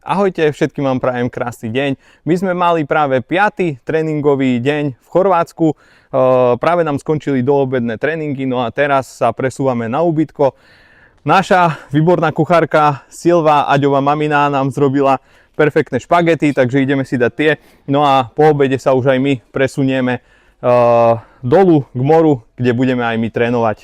Ahojte, všetkým vám prajem krásny deň. My sme mali práve 5. tréningový deň v Chorvátsku. Práve nám skončili doobedné tréningy, no a teraz sa presúvame na ubytko. Naša výborná kuchárka Silva, Aďová mamina, nám zrobila perfektné špagety, takže ideme si dať tie. No a po obede sa už aj my presunieme dolu k moru, kde budeme aj my trénovať.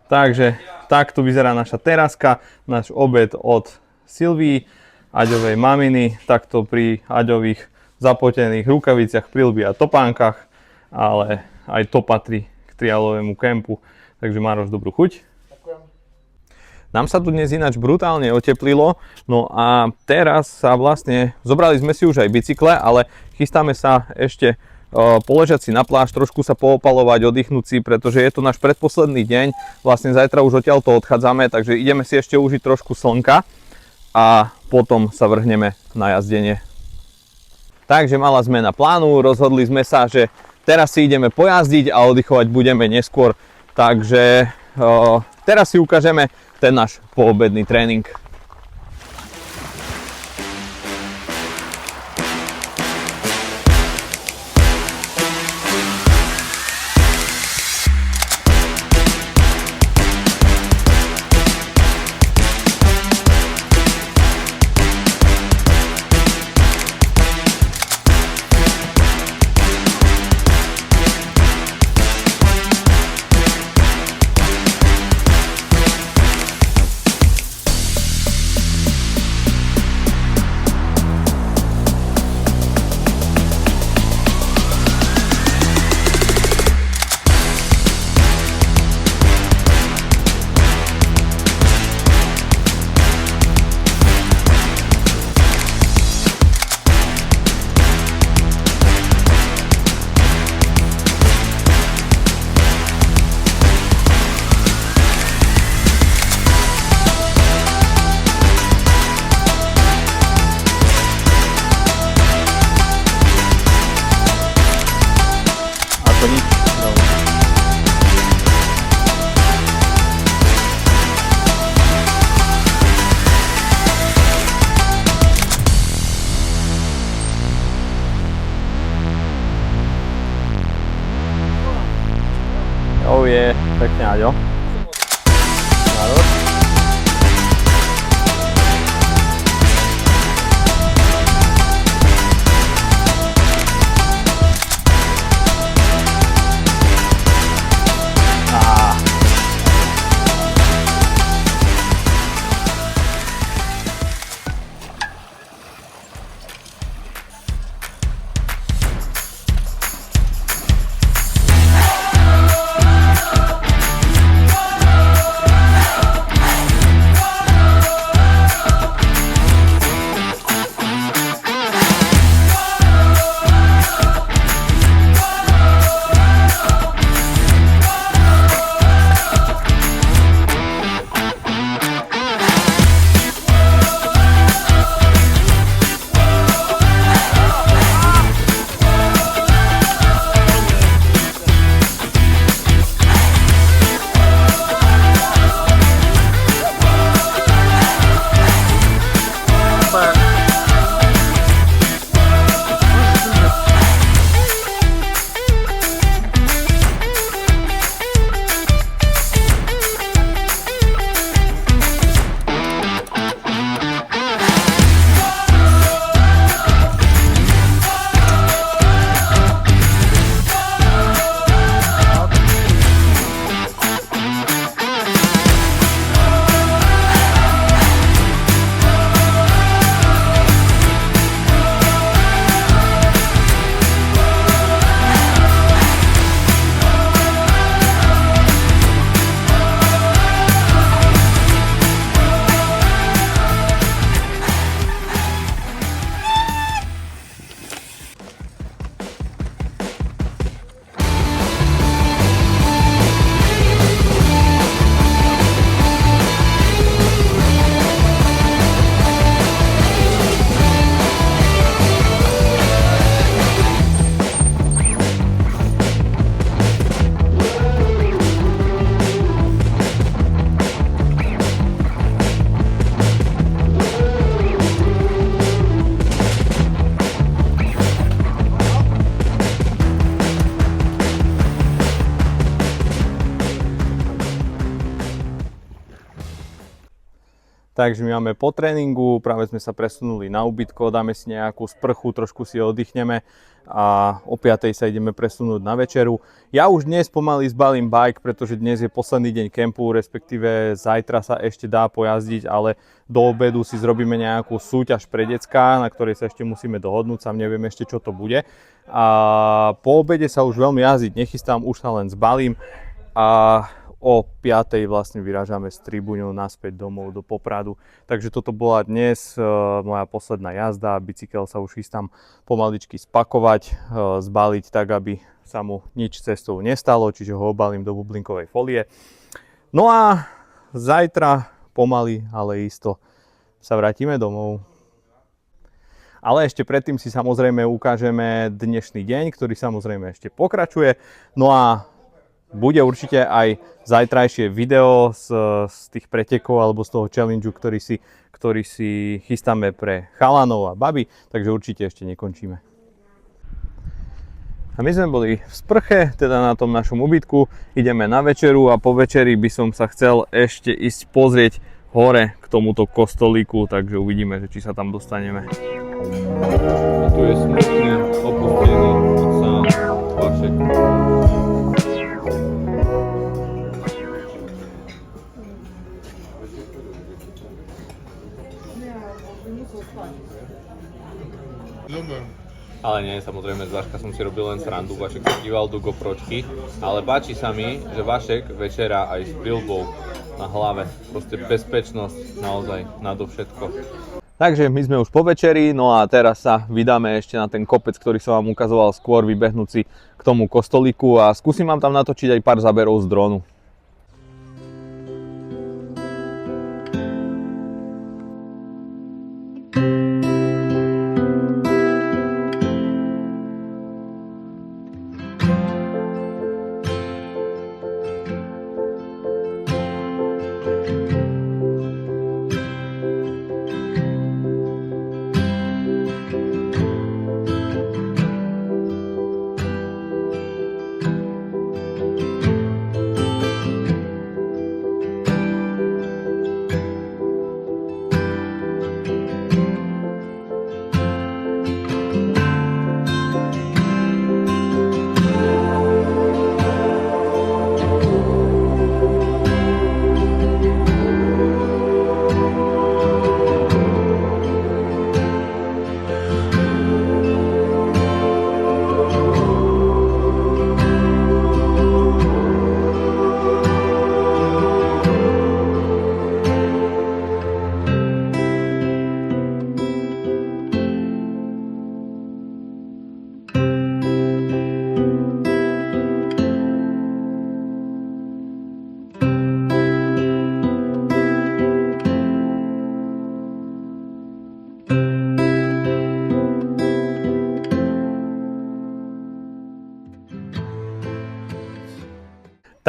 Takže takto vyzerá naša teraska, náš obed od Silvii, Aďovej maminy, takto pri Aďových zapotených rukaviciach, prilby a topánkach, ale aj to patrí k trialovému kempu. Takže Maroš, dobrú chuť. Ďakujem. Nám sa tu dnes ináč brutálne oteplilo, no a teraz sa vlastne, zobrali sme si už aj bicykle, ale chystáme sa ešte poležať si na pláž, trošku sa poopalovať, oddychnúť si, pretože je to náš predposledný deň, vlastne zajtra už odtiaľto odchádzame, takže ideme si ešte užiť trošku slnka a potom sa vrhneme na jazdenie. Takže malá zmena plánu, rozhodli sme sa, že teraz si ideme pojazdiť a oddychovať budeme neskôr, takže teraz si ukážeme ten náš poobedný tréning. Oh je, pekne Aďo. Maroš. Takže my máme po tréningu, práve sme sa presunuli na ubytko, dáme si nejakú sprchu, trošku si oddychneme a o 5:00 sa ideme presunúť na večeru. Ja už dnes pomaly zbalím bike, pretože dnes je posledný deň kempu, respektíve zajtra sa ešte dá pojazdiť, ale do obedu si zrobíme nejakú súťaž pre decká, na ktorej sa ešte musíme dohodnúť, sám neviem ešte čo to bude. A po obede sa už veľmi jazdiť nechystám, už sa len zbalím a o 5:00 vlastne vyrážame s Tribuňou naspäť domov do Popradu. Takže toto bola dnes moja posledná jazda. Bicykel sa už chystám pomaličky spakovať, zbaliť tak, aby sa mu nič cestou nestalo, čiže ho obalím do bublinkovej folie. No a zajtra pomaly, ale isto sa vrátime domov. Ale ešte predtým si samozrejme ukážeme dnešný deň, ktorý samozrejme ešte pokračuje. No a bude určite aj zajtrajšie video z tých pretekov alebo z toho challengeu, ktorý si chystáme pre chalanov a baby, takže určite ešte nekončíme. A my sme boli v sprche, teda na tom našom ubytku, ideme na večeru a po večeri by som sa chcel ešte ísť pozrieť hore k tomuto kostolíku, takže uvidíme, že či sa tam dostaneme. A tu je smutný, opustený a sám Vašek. Ale nie, samozrejme z Vaška som si robil len srandu, Vašek sa díval do GoPročky, ale páči sa mi, že Vašek večera aj s prilbou na hlave. Proste bezpečnosť naozaj nadovšetko. Takže my sme už po večeri, no a teraz sa vydáme ešte na ten kopec, ktorý som vám ukazoval skôr, vybehnúť si k tomu kostolíku a skúsim vám tam natočiť aj pár záberov z dronu.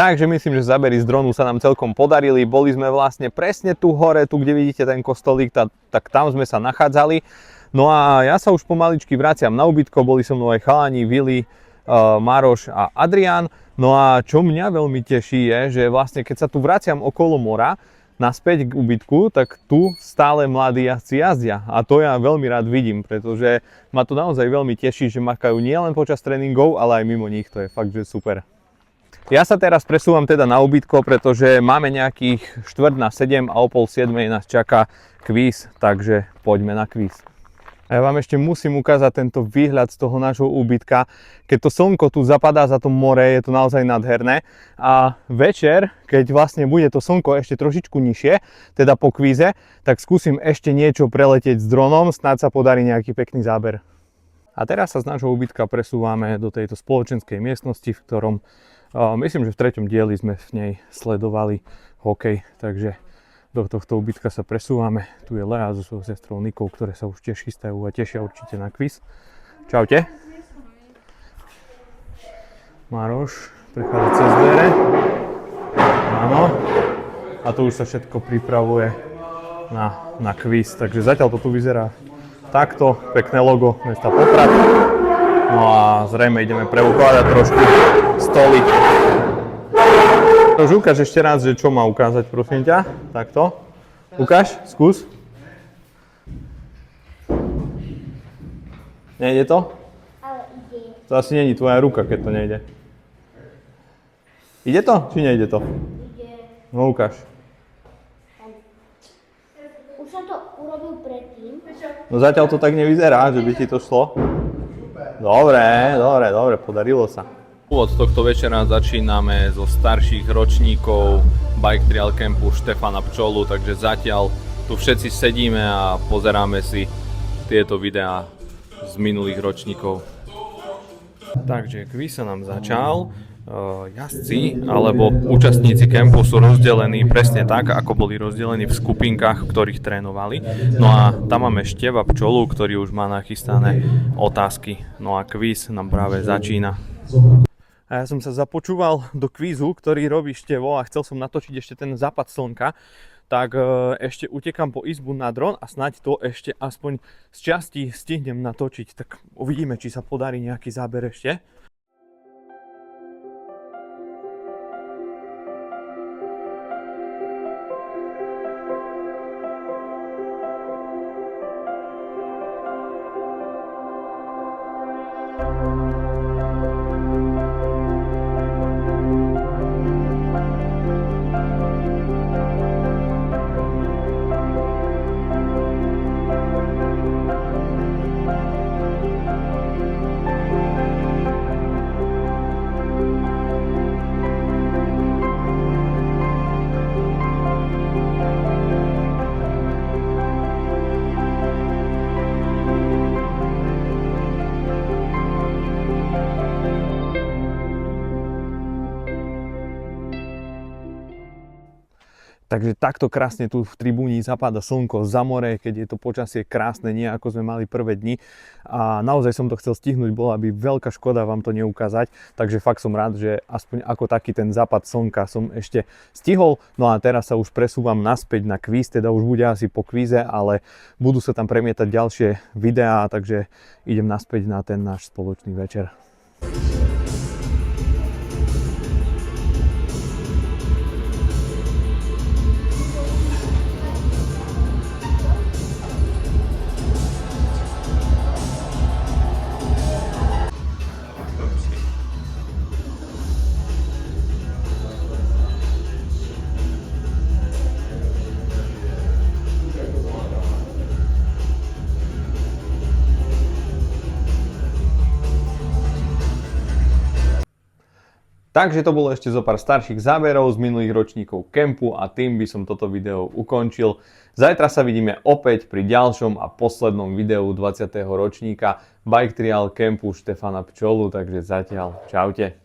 Takže myslím, že zábery z dronu sa nám celkom podarili. Boli sme vlastne presne tu hore, tu kde vidíte ten kostolík, tak tam sme sa nachádzali. No a ja sa už pomaličky vraciam na ubytko, boli so mnou aj chalani, Vili, Maroš a Adrián. No a čo mňa veľmi teší je, že vlastne keď sa tu vraciam okolo mora, naspäť k ubytku, tak tu stále mladí jazdci jazdia. A to ja veľmi rád vidím, pretože ma to naozaj veľmi teší, že makajú nielen počas tréningov, ale aj mimo nich. To je fakt, že super. Ja sa teraz presúvam teda na ubytko, pretože máme nejakých 6:45 a o 6:30 nás čaká kvíz, takže poďme na kvíz. A ja vám ešte musím ukázať tento výhľad z toho nášho ubytka. Keď to slnko tu zapadá za to more, je to naozaj nádherné. A večer, keď vlastne bude to slnko ešte trošičku nižšie, teda po kvíze, tak skúsim ešte niečo preletieť s dronom, snáď sa podarí nejaký pekný záber. A teraz sa z nášho ubytka presúvame do tejto spoločenskej miestnosti, v ktorom myslím, že v 3. dieli sme v nej sledovali hokej, takže do tohto ubytka sa presúvame. Tu je Lea so svojou sestrou Nikou, ktoré sa už tiež chystajú a tešia určite na kvíz. Čaute. Maroš prechádza cez dvere. Áno. A tu už sa všetko pripravuje na kvíz, takže zatiaľ to tu vyzerá takto. Pekné logo mesta Poprad. No a zrejme ideme preukladať trošku stoly. Už ukáž ešte raz, že čo má ukázať, prosím ťa. Takto. Ukáž, skús. Nejde to? Ale ide. To asi není tvoja ruka, keď to nejde. Ide to, či nejde to? Ide. No ukáž. Už som to urobil predtým. No zatiaľ to tak nevyzerá, že by ti to šlo. Dobre, podarilo sa. Úvod tohto večera začíname zo starších ročníkov Bike Trial Campu Štefana Pčolu, takže zatiaľ tu všetci sedíme a pozeráme si tieto videá z minulých ročníkov. Takže quiz sa nám začal. Jazdci alebo účastníci kempu sú rozdelení presne tak, ako boli rozdelení v skupinkách, v ktorých trénovali. No a tam máme Števa Pčolu, ktorý už má nachystané otázky. No a quiz nám práve začína. A ja som sa započúval do kvízu, ktorý robí Števo a chcel som natočiť ešte ten západ slnka, tak ešte utekam po izbu na dron a snáď to ešte aspoň z časti stihnem natočiť. Tak uvidíme, či sa podarí nejaký záber ešte. Takže takto krásne tu v tribúni zapadá slnko za more, keď je to počasie krásne, nie ako sme mali prvé dni. A naozaj som to chcel stihnúť, bola by veľká škoda vám to neukázať. Takže fakt som rád, že aspoň ako taký ten západ slnka som ešte stihol. No a teraz sa už presúvam naspäť na kvíz, teda už bude asi po kvíze, ale budú sa tam premietať ďalšie videá, takže idem naspäť na ten náš spoločný večer. Takže to bolo ešte zo pár starších záberov z minulých ročníkov kempu a tým by som toto video ukončil. Zajtra sa vidíme opäť pri ďalšom a poslednom videu 20. ročníka Bike Trial Campu Štefana Pčolu, takže zatiaľ čaute.